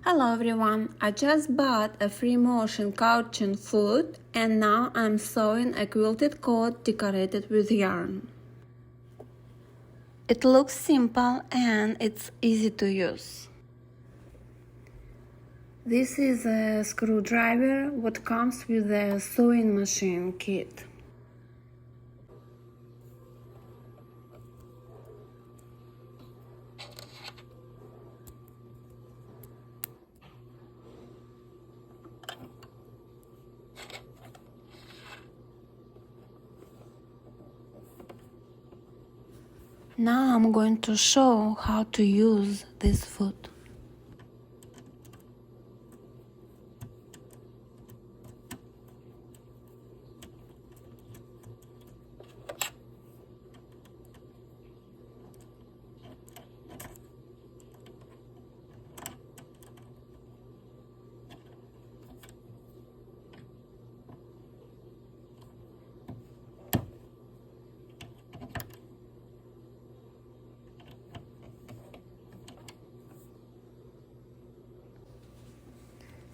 Hello everyone, I just bought a free motion couching foot and now I'm sewing a quilted coat decorated with yarn. It looks simple and it's easy to use. This is a screwdriver what comes with the sewing machine kit. Now I'm going to show how to use this foot.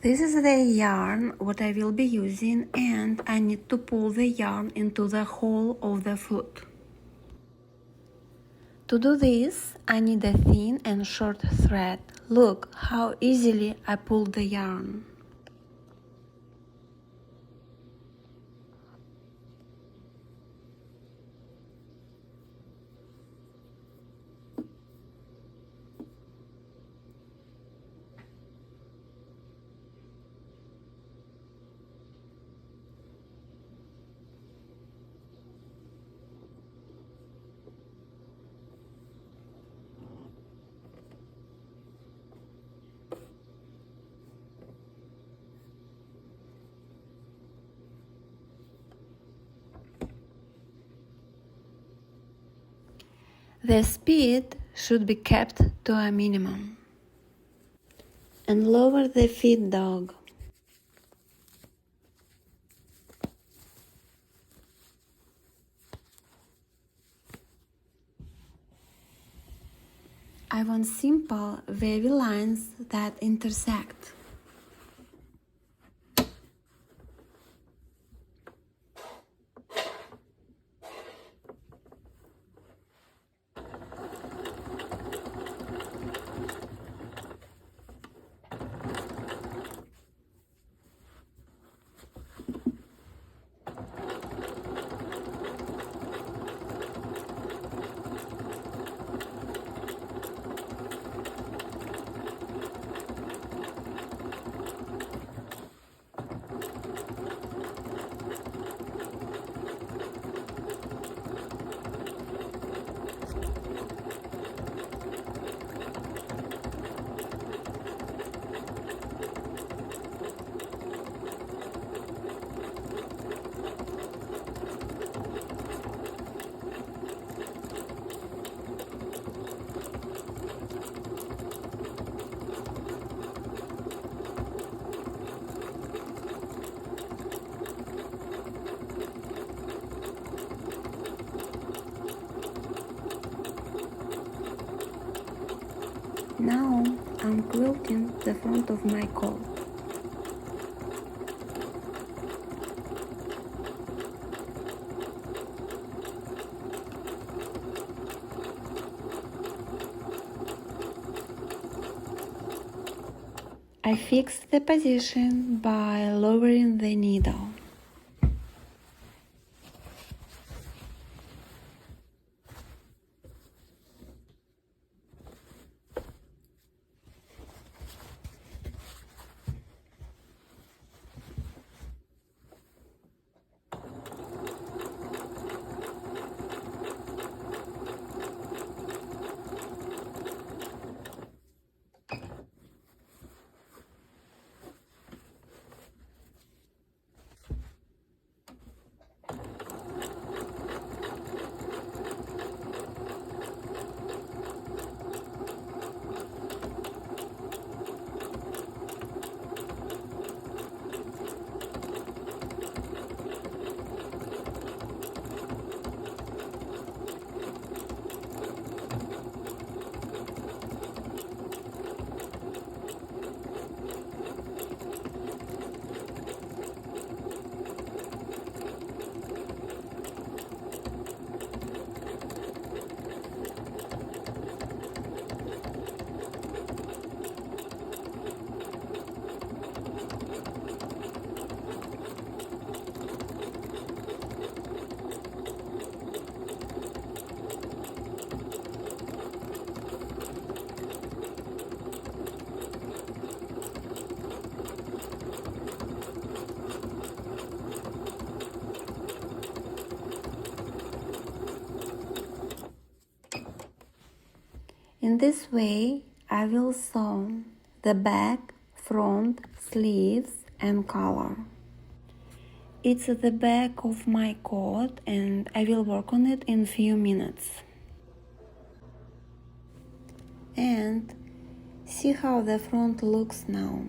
This is the yarn what I will be using and I need to pull the yarn into the hole of the foot. To do this, I need a thin and short thread. Look how easily I pulled the yarn. The speed should be kept to a minimum. And lower the feed dog. I want simple, wavy lines that intersect. Now I'm quilting the front of my coat. I fixed the position by lowering the needle. In this way, I will sew the back, front, sleeves and collar. It's at the back of my coat and I will work on it in few minutes. And see how the front looks now.